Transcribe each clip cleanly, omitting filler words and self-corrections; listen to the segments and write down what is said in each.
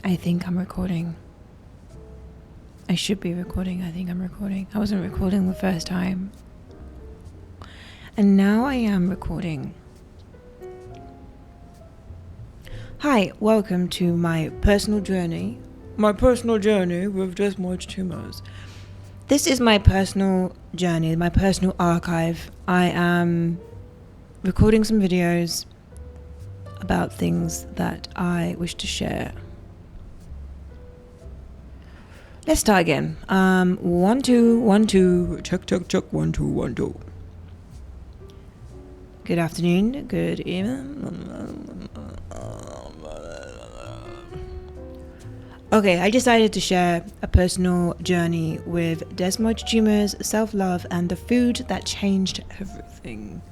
I think I'm recording. I should be recording. I think I'm recording. I wasn't recording the first time. And now I am recording. Hi, welcome to my personal journey. My personal journey with Desmoid Tumors. This is my personal journey, my personal archive. I am recording some videos about things that I wish to share. Let's start again. 1 2 1 2 check 1 2 1 2. Good afternoon. Good evening. Okay, I decided to share a personal journey with Desmoid tumors, self-love, and the food that changed everything.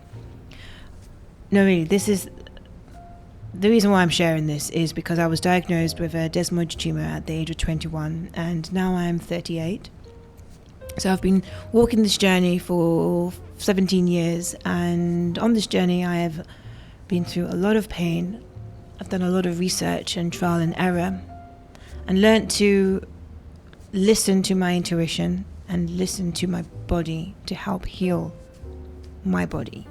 No, really, this is the reason why I'm sharing this is because I was diagnosed with a desmoid tumor at the age of 21, and now I'm 38. So I've been walking this journey for 17 years, and on this journey I have been through a lot of pain. I've done a lot of research and trial and error, and learnt to listen to my intuition and listen to my body to help heal my body.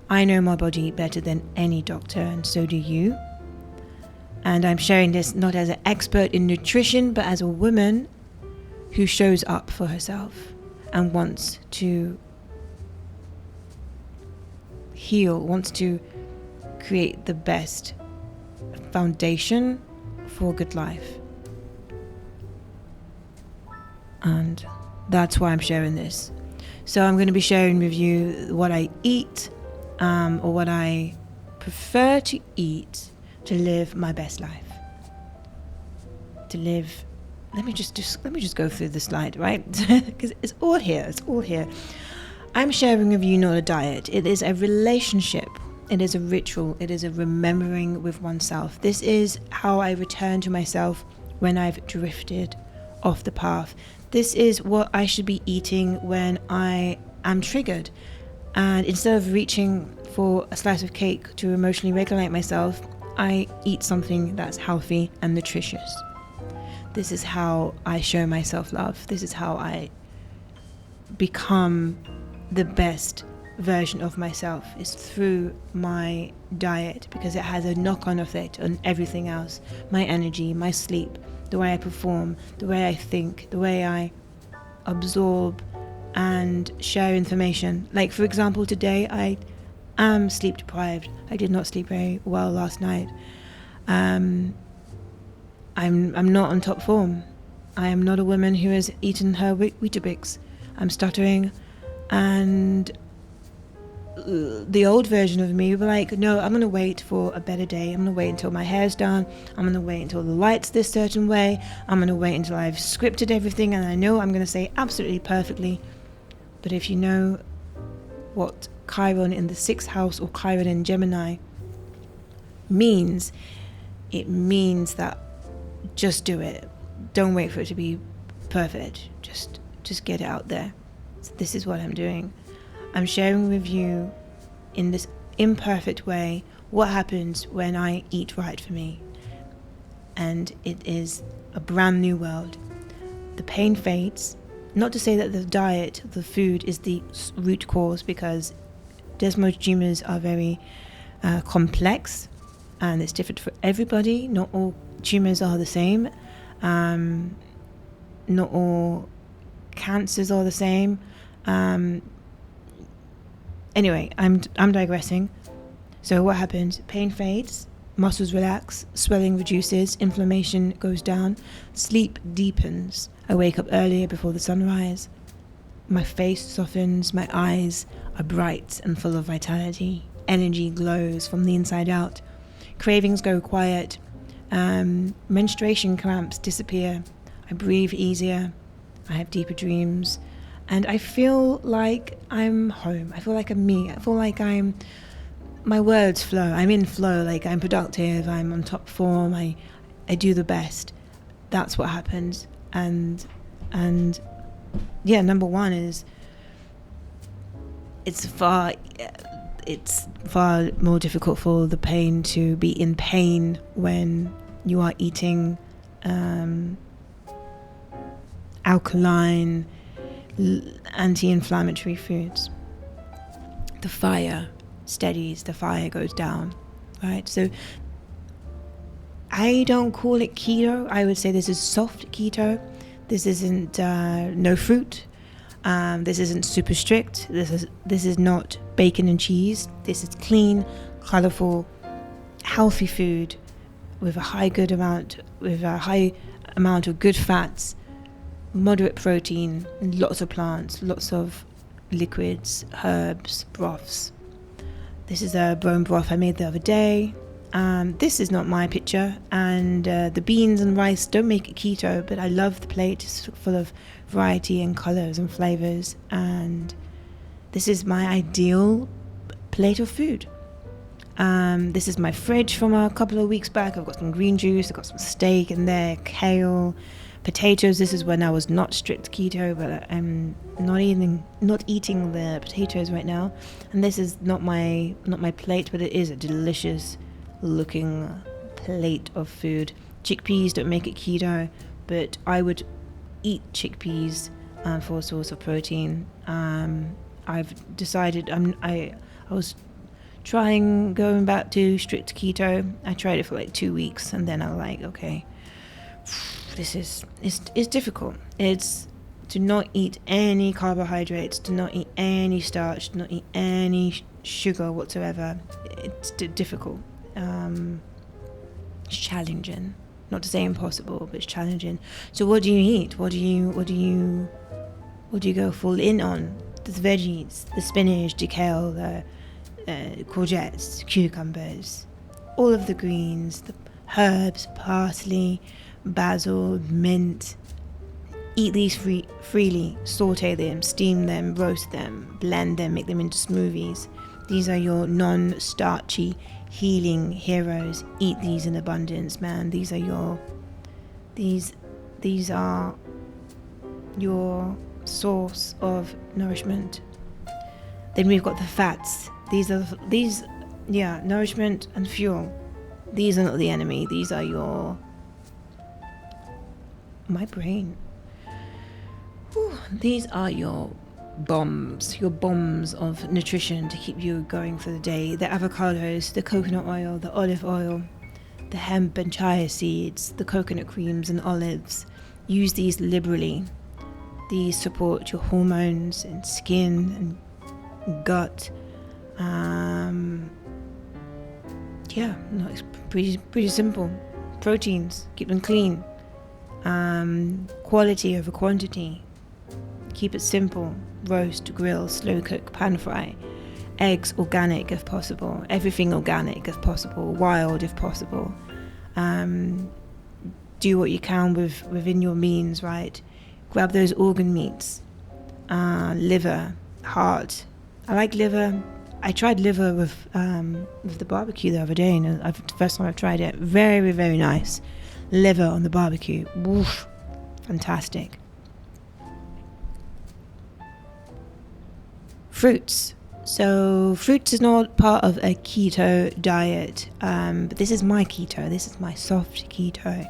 I know my body better than any doctor, and so do you. And I'm sharing this not as an expert in nutrition, but as a woman who shows up for herself and wants to heal, wants to create the best foundation for a good life. And that's why I'm sharing this. So I'm going to be sharing with you what I eat, or what I prefer to eat to live my best life. Let me just go through the slide, right? Because it's all here. I'm sharing with you not a diet. It is a relationship. It is a ritual. It is a remembering with oneself. This is how I return to myself when I've drifted off the path. This is what I should be eating when I am triggered. And instead of reaching for a slice of cake to emotionally regulate myself, I eat something that's healthy and nutritious. This is how I show myself love. This is how I become the best version of myself, is through my diet, because it has a knock-on effect on everything else. My energy, my sleep, the way I perform, the way I think, the way I absorb and share information. Like, for example, today I am sleep deprived. I did not sleep very well last night. I'm not on top form. I am not a woman who has eaten her Weetabix. I'm stuttering, and the old version of me would be like, no, I'm going to wait for a better day. I'm going to wait until my hair's done. I'm going to wait until the light's this certain way. I'm going to wait until I've scripted everything and I know I'm going to say absolutely perfectly. But if you know what Chiron in the 6th house or Chiron in Gemini means, it means that just do it. Don't wait for it to be perfect. Just get it out there. So this is what I'm doing. I'm sharing with you in this imperfect way what happens when I eat right for me. And it is a brand new world. The pain fades. Not to say that the diet, the food, is the root cause, because desmoid tumors are very complex, and it's different for everybody. Not all tumors are the same. Not all cancers are the same. Anyway, I'm digressing. So what happens? Pain fades, muscles relax, swelling reduces, inflammation goes down, sleep deepens. I wake up earlier before the sunrise. My face softens, my eyes are bright and full of vitality. Energy glows from the inside out. Cravings go quiet. Menstruation cramps disappear. I breathe easier. I have deeper dreams. And I feel like I'm home. I feel like I'm me. I feel like my words flow. I'm in flow, like I'm productive, I'm on top form, I do the best. That's what happens. And yeah, number one is it's far more difficult for the pain to be in pain when You are eating alkaline, anti-inflammatory foods. The fire steadies, the fire goes down, right? So I don't call it keto. I would say this is soft keto. This isn't no fruit. This isn't super strict. This is not bacon and cheese. This is clean, colorful, healthy food with a high amount of good fats, moderate protein, lots of plants, lots of liquids, herbs, broths. This is a bone broth I made the other day. This is not my picture, and the beans and rice don't make it keto, but I love the plate. It's full of variety and colors and flavors, and this is my ideal plate of food. This is my fridge from a couple of weeks back. I've got some green juice, I've got some steak in there, kale, potatoes. This is when I was not strict keto, but I'm not eating the potatoes right now. And this is not my plate, but it is a delicious looking plate of food. Chickpeas don't make it keto, but I would eat chickpeas for a source of protein. I've decided I was going back to strict keto. I tried it for like 2 weeks, and then I was like, okay, this is difficult. It's to not eat any carbohydrates, to not eat any starch, to not eat any sugar whatsoever. It's difficult. It's challenging. Not to say impossible, but it's challenging. So what do you eat? What do you go full in on? The veggies, the spinach, the kale, the courgettes, cucumbers, all of the greens, the herbs, parsley, basil, mint. Eat these freely, saute them, steam them, roast them, blend them, make them into smoothies. These are your non-starchy healing heroes. Eat these in abundance, man. These are your source of nourishment. Then we've got the fats. These nourishment and fuel. These are not the enemy. These are my brain. Whew. These are your bombs of nutrition to keep you going for the day. The avocados, the coconut oil, the olive oil, the hemp and chia seeds, the coconut creams and olives. Use these liberally. These support your hormones and skin and gut. It's pretty simple. Proteins, keep them clean. Quality over quantity. Keep it simple. Roast, grill, slow cook, pan fry. Eggs organic if possible. Everything organic if possible. Wild if possible. Do what you can within your means, right? Grab those organ meats. Liver, heart. I like liver. I tried liver with the barbecue the other day, and the first time I've tried it. Very, very nice. Liver on the barbecue. Woof. Fantastic. Fruits. So fruits is not part of a keto diet, but this is my keto. This is my soft keto.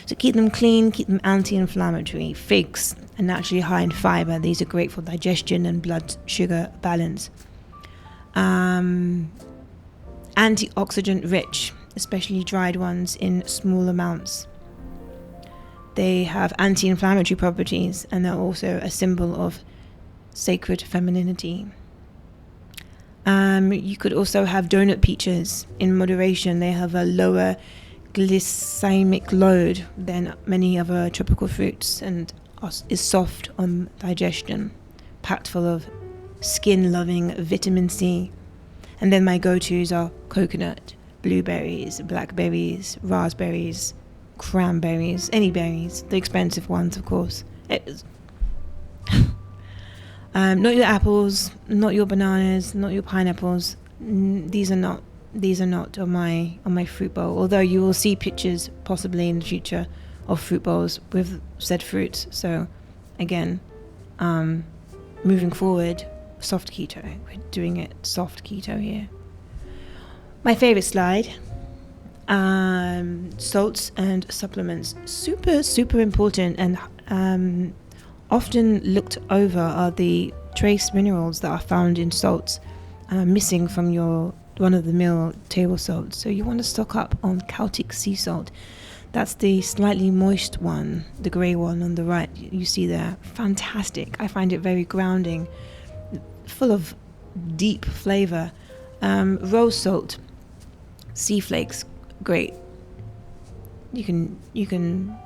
So keep them clean, keep them anti-inflammatory. Figs are naturally high in fiber. These are great for digestion and blood sugar balance. Antioxidant rich, especially dried ones in small amounts. They have anti-inflammatory properties, and they're also a symbol of sacred femininity. You could also have donut peaches in moderation. They have a lower glycemic load than many other tropical fruits and is soft on digestion, packed full of skin-loving vitamin C. And then my go-tos are coconut, blueberries, blackberries, raspberries, cranberries, any berries, the expensive ones, of course. Not your apples, not your bananas, not your pineapples. These are not on my fruit bowl. Although you will see pictures possibly in the future of fruit bowls with said fruits. So, again, moving forward, soft keto. We're doing it soft keto here. My favorite slide. Salts and supplements, super important, and often looked over are the trace minerals that are found in salts, missing from your run-of-the-mill table salt. So you want to stock up on Celtic sea salt. That's the slightly moist one, the grey one on the right, you see there. Fantastic. I find it very grounding, full of deep flavour. Rose salt, sea flakes, great. You can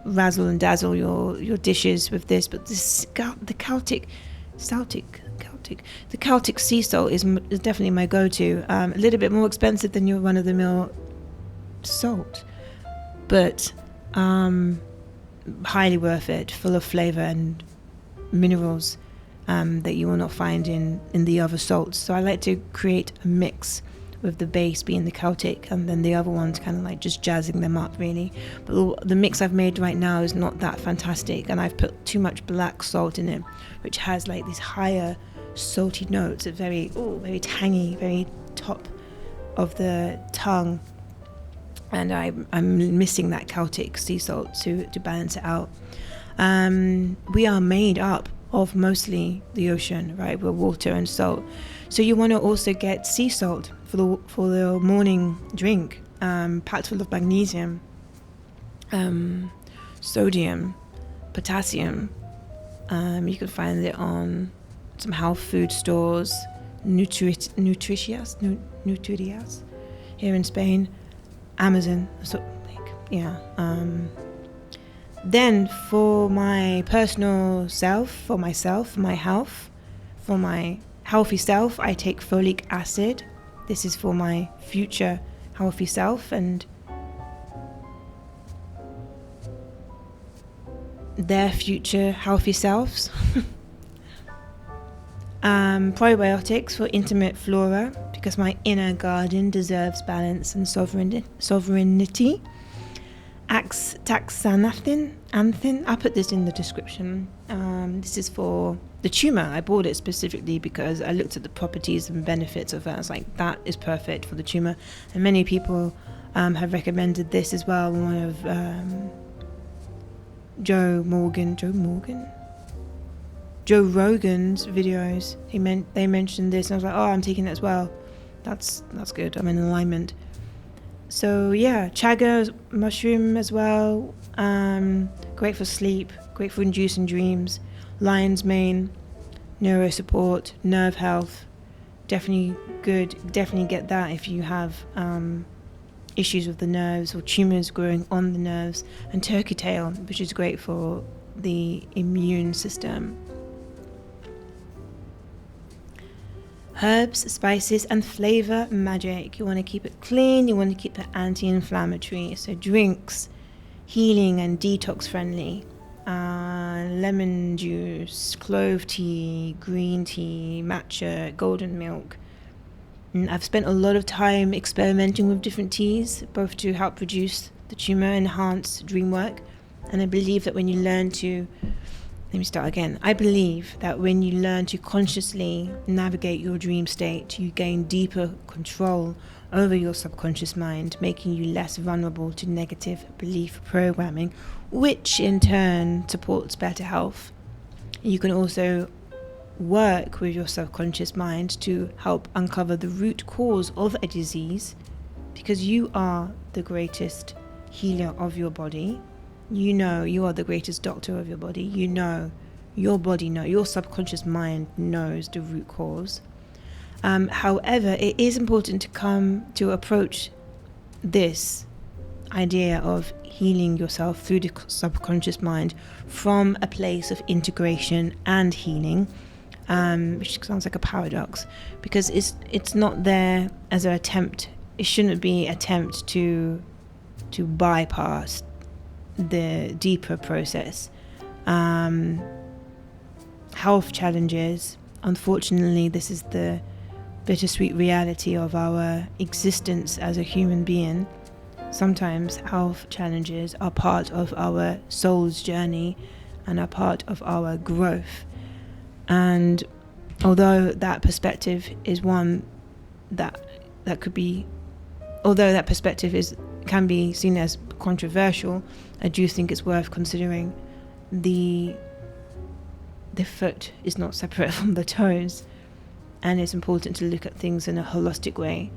razzle and dazzle your dishes with this, but the Celtic sea salt is definitely my go-to. A little bit more expensive than your run-of-the-mill salt, but highly worth it, full of flavour and minerals that you will not find in the other salts. So I like to create a mix with the base being the Celtic, and then the other ones kind of like just jazzing them up really. But the mix I've made right now is not that fantastic, and I've put too much black salt in it, which has like these higher salty notes, very tangy, very top of the tongue, and I'm missing that Celtic sea salt to balance it out. We are made up of mostly the ocean, right? We're water and salt. So you want to also get sea salt for the morning drink, packed full of magnesium, sodium, potassium. You can find it on some health food stores, Nutricias here in Spain, Amazon. So then for my personal self, for myself, my health, for my healthy self, I take folic acid. This is for my future healthy self and their future healthy selves. Probiotics for intimate flora, because my inner garden deserves balance and sovereignty. Taxanthin, I'll put this in the description. This is for the tumor. I bought it specifically because I looked at the properties and benefits of it. I was like, that is perfect for the tumor. And many people have recommended this as well. One of Joe Rogan's videos, they mentioned this, and I was like, oh, I'm taking it as well. That's good. I'm in alignment. So yeah, chaga mushroom as well. Great for sleep, great for inducing dreams. Lion's mane, neuro support, nerve health. Definitely good. Definitely get that if you have issues with the nerves or tumors growing on the nerves. And turkey tail, which is great for the immune system. Herbs, spices, and flavor magic. You want to keep it clean. You want to keep it anti-inflammatory. So drinks, healing and detox friendly. Lemon juice, clove tea, green tea, matcha, golden milk. And I've spent a lot of time experimenting with different teas, both to help reduce the tumor, enhance dream work. And I believe that when you learn to I believe that when you learn to consciously navigate your dream state, you gain deeper control over your subconscious mind, making you less vulnerable to negative belief programming, which in turn supports better health. You can also work with your subconscious mind to help uncover the root cause of a disease, because you are the greatest healer of your body. You know you are the greatest doctor of your body. You know your body your subconscious mind knows the root cause. However, it is important to approach this idea of healing yourself through the subconscious mind from a place of integration and healing, which sounds like a paradox, because it's not there as an attempt. It shouldn't be an attempt to bypass the deeper process. Health challenges, unfortunately, this is the bittersweet reality of our existence as a human being. Sometimes health challenges are part of our soul's journey and are part of our growth. And although that perspective is one that could be although that perspective can be seen as controversial, I do think it's worth considering. The foot is not separate from the toes, and it's important to look at things in a holistic way.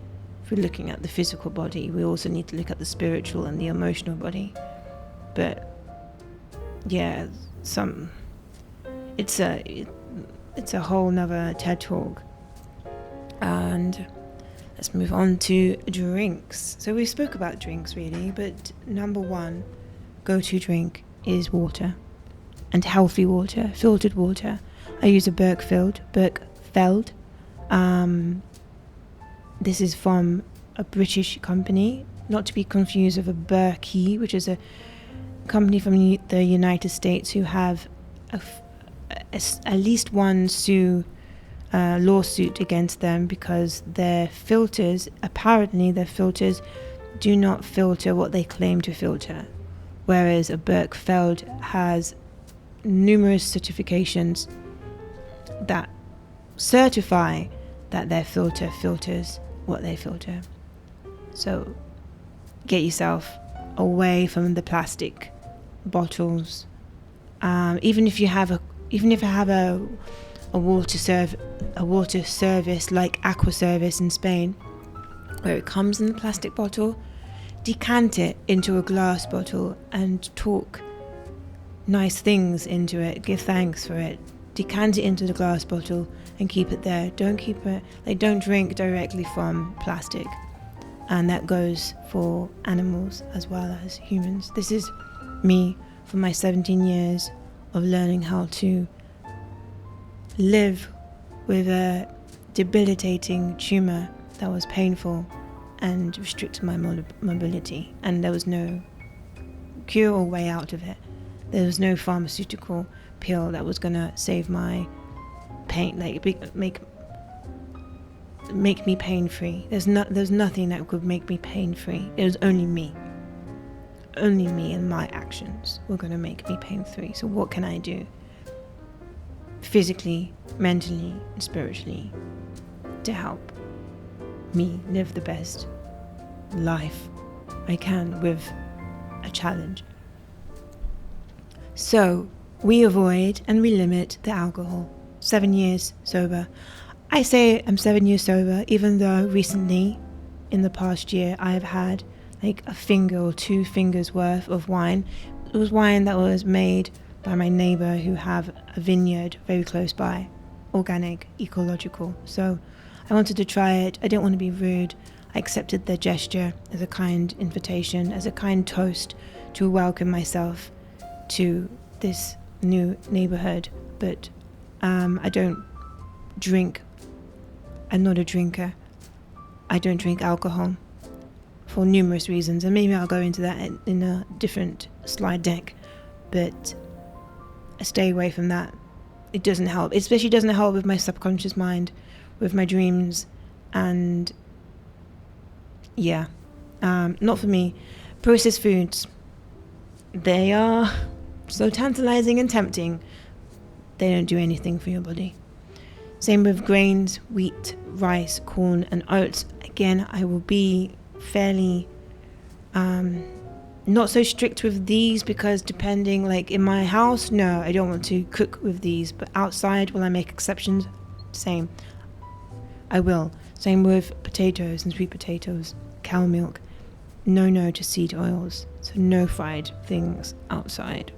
If we're looking at the physical body, we also need to look at the spiritual and the emotional body. But yeah, it's a whole nother TED talk. And let's move on to drinks. So we spoke about drinks really, but number one go-to drink is water, and healthy water, filtered water. I use a Birkfeld. This is from a British company, not to be confused with a Berkey, which is a company from the United States who have at least one lawsuit against them because their filters do not filter what they claim to filter, whereas a Birkfeld has numerous certifications that certify that their filter filters what they filter. So get yourself away from the plastic bottles. Even if I have a water service like Aqua Service in Spain, where it comes in a plastic bottle, decant it into a glass bottle and talk nice things into it, give thanks for it, decant it into the glass bottle and keep it there. Don't drink directly from plastic. And that goes for animals as well as humans. This is me for my 17 years of learning how to live with a debilitating tumor that was painful and restricted my mobility, and there was no cure or way out of it. There was no pharmaceutical pill that was gonna save my pain, like make me pain-free. There's nothing that could make me pain-free. It was only me and my actions were gonna make me pain-free. So what can I do physically, mentally, and spiritually to help me live the best life I can with a challenge? So we avoid and we limit the alcohol. 7 years sober. I say I'm 7 years sober, even though recently, in the past year, I've had like a finger or 2 fingers worth of wine. It was wine that was made by my neighbour who have a vineyard very close by, organic, ecological. So I wanted to try it. I didn't want to be rude. I accepted their gesture as a kind invitation, as a kind toast to welcome myself to this new neighbourhood. But I don't drink. I'm not a drinker. I don't drink alcohol for numerous reasons, and maybe I'll go into that in a different slide deck, but I stay away from that. It doesn't help. It especially doesn't help with my subconscious mind, with my dreams, and not for me. Processed foods, they are so tantalizing and tempting. They don't do anything for your body. Same with grains, wheat, rice, corn, and oats. Again, I will be fairly not so strict with these, because depending, like in my house, no, I don't want to cook with these, but outside, will I make exceptions? Same. I will. Same with potatoes and sweet potatoes, cow milk. No to seed oils. So no fried things outside.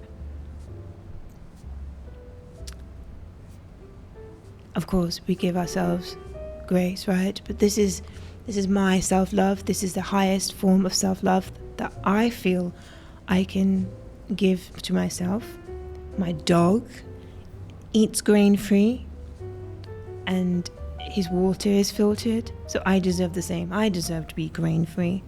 Of course, we give ourselves grace, right? But this is my self-love. This is the highest form of self-love that I feel I can give to myself. My dog eats grain-free, and his water is filtered, so I deserve the same. I deserve to be grain-free.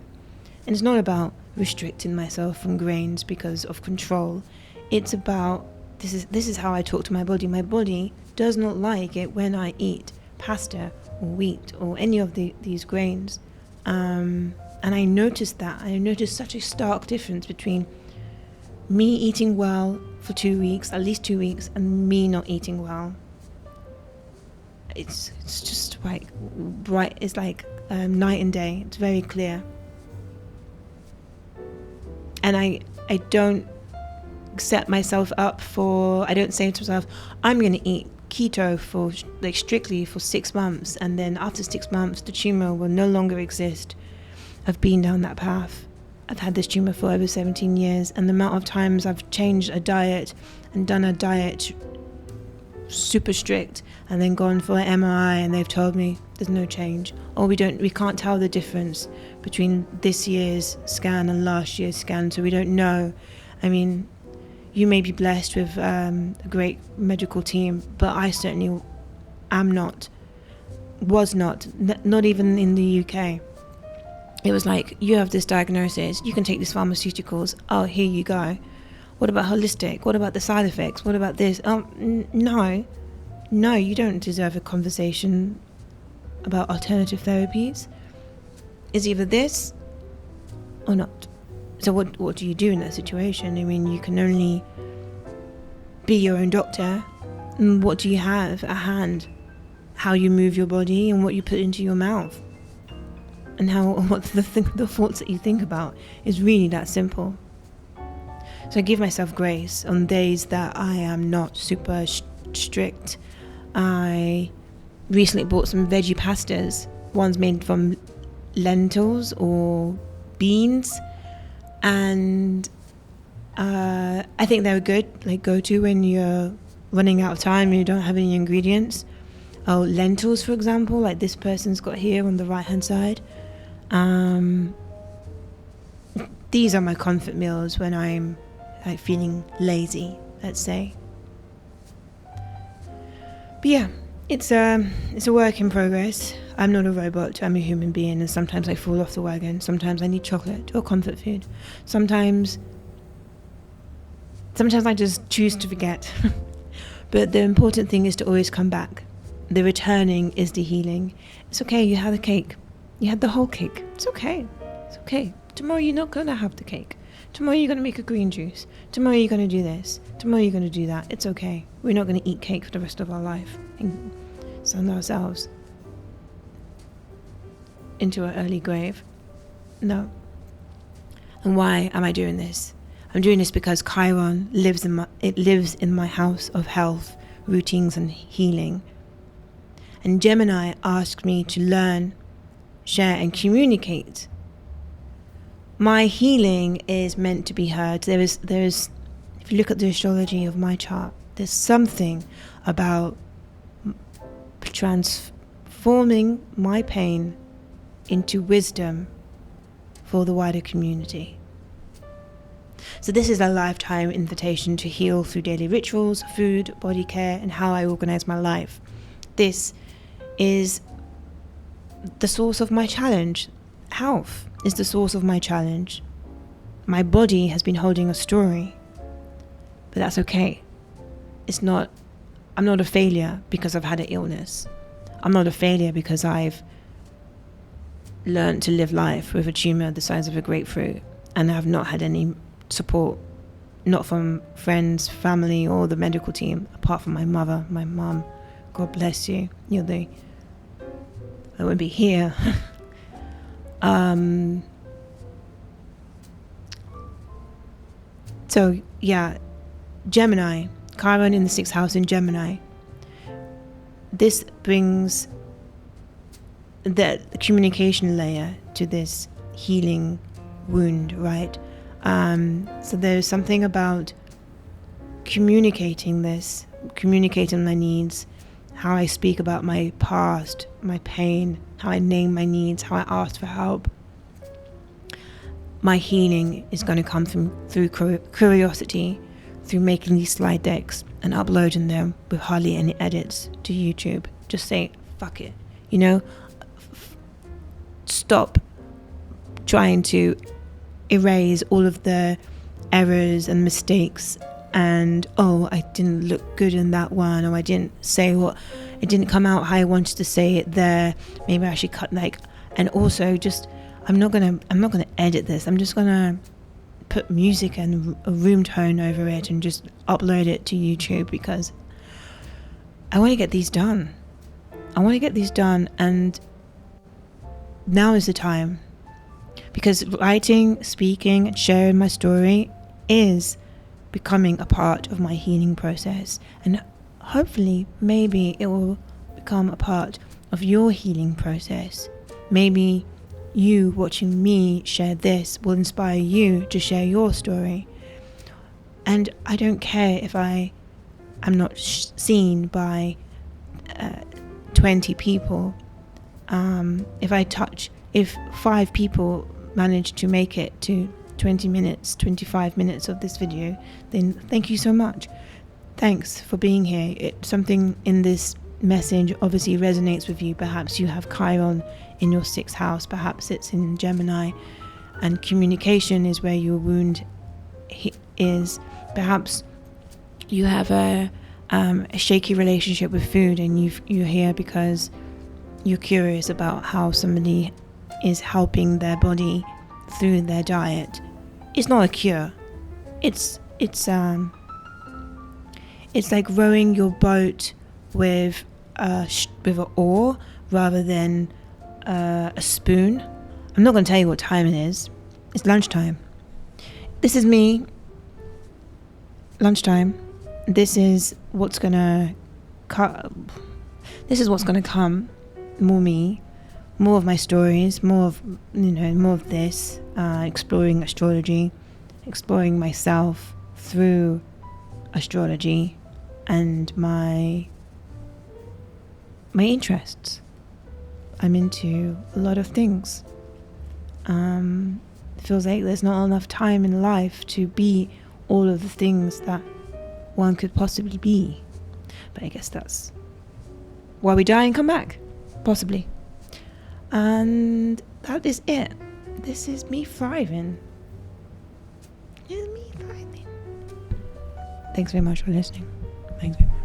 And it's not about restricting myself from grains because of control. It's about, this is how I talk to my body. My body does not like it when I eat pasta or wheat or any of these grains. And I noticed that. I noticed such a stark difference between me eating well for 2 weeks, at least 2 weeks, and me not eating well. It's just like bright. It's like night and day. It's very clear. And I don't set myself up for, I don't say to myself, I'm going to eat keto for like strictly for 6 months, and then after 6 months the tumor will no longer exist. I've been down that path. I've had this tumor for over 17 years, and the amount of times I've changed a diet and done a diet super strict and then gone for an MRI and they've told me there's no change, or we can't tell the difference between this year's scan and last year's scan, so we don't know. I mean, you may be blessed with a great medical team, but I certainly was not even in the UK. It was like, you have this diagnosis, you can take these pharmaceuticals, oh, here you go. What about holistic? What about the side effects? What about this? No, you don't deserve a conversation about alternative therapies. It's either this or not. So what do you do in that situation? I mean, you can only be your own doctor. And what do you have at hand? How you move your body and what you put into your mouth. And what the thoughts that you think about is really that simple. So I give myself grace on days that I am not super strict. I recently bought some veggie pastas. One's made from lentils or beans, and I think they're good, like go-to when you're running out of time and you don't have any ingredients. Oh, lentils, for example, like this person's got here on the right-hand side. These are my comfort meals when I'm like feeling lazy, let's say. But yeah, it's a work in progress. I'm not a robot, I'm a human being, and sometimes I fall off the wagon. Sometimes I need chocolate or comfort food. Sometimes I just choose to forget. But the important thing is to always come back. The returning is the healing. It's okay, you had the cake. You had the whole cake. It's okay. It's okay. Tomorrow you're not going to have the cake. Tomorrow you're going to make a green juice. Tomorrow you're going to do this. Tomorrow you're going to do that. It's okay. We're not going to eat cake for the rest of our life and send ourselves into an early grave. No. And why am I doing this? I'm doing this because Chiron lives in my house of health, routines and healing. And Gemini asked me to learn, share and communicate. My healing is meant to be heard. There is, if you look at the astrology of my chart, there's something about transforming my pain into wisdom for the wider community. So this is a lifetime invitation to heal through daily rituals, food, body care, and how I organize my life. This is the source of my challenge. Health is the source of my challenge. My body has been holding a story, but that's okay. I'm not a failure because I've had an illness. I'm not a failure because I've learned to live life with a tumor the size of a grapefruit and I've not had any support, not from friends, family, or the medical team, apart from my mother, my mum. God bless you. I wouldn't be here. So yeah, Gemini, Chiron in the 6th house in Gemini. This brings the communication layer to this healing wound, right? So there's something about communicating my needs, how I speak about my past, my pain, how I name my needs, how I ask for help. My healing is going to come through curiosity, through making these slide decks and uploading them with hardly any edits to YouTube. Just say, fuck it. Stop trying to erase all of the errors and mistakes and, I didn't look good in that one, or I didn't say it didn't come out how I wanted to say it there. Maybe I should cut and also just, I'm not gonna edit this. I'm just gonna put music and a room tone over it and just upload it to YouTube because I want to get these done. And now is the time. because writing, speaking, and sharing my story is becoming a part of my healing process, and hopefully maybe it will become a part of your healing process. Maybe you watching me share this will inspire you to share your story. And I don't care if I am not seen by 20 people. If 5 people manage to make it to 20 minutes, 25 minutes of this video, then thank you so much. Thanks for being here. Something in this message obviously resonates with you. Perhaps you have Chiron in your 6th house, perhaps it's in Gemini, and communication is where your wound is. Perhaps you have a shaky relationship with food, and you're here because you're curious about how somebody is helping their body through their diet. It's not a cure. It's like rowing your boat with an oar rather than a spoon. I'm not going to tell you what time it is. It's lunchtime. This is me. Lunchtime. This is what's gonna come. More me, more of my stories, more of this. Exploring astrology, exploring myself through astrology, and my interests. I'm into a lot of things. It feels like there's not enough time in life to be all of the things that one could possibly be. But I guess that's why we die and come back, possibly. And that is it. This is me thriving. Thanks very much for listening. Thanks very much.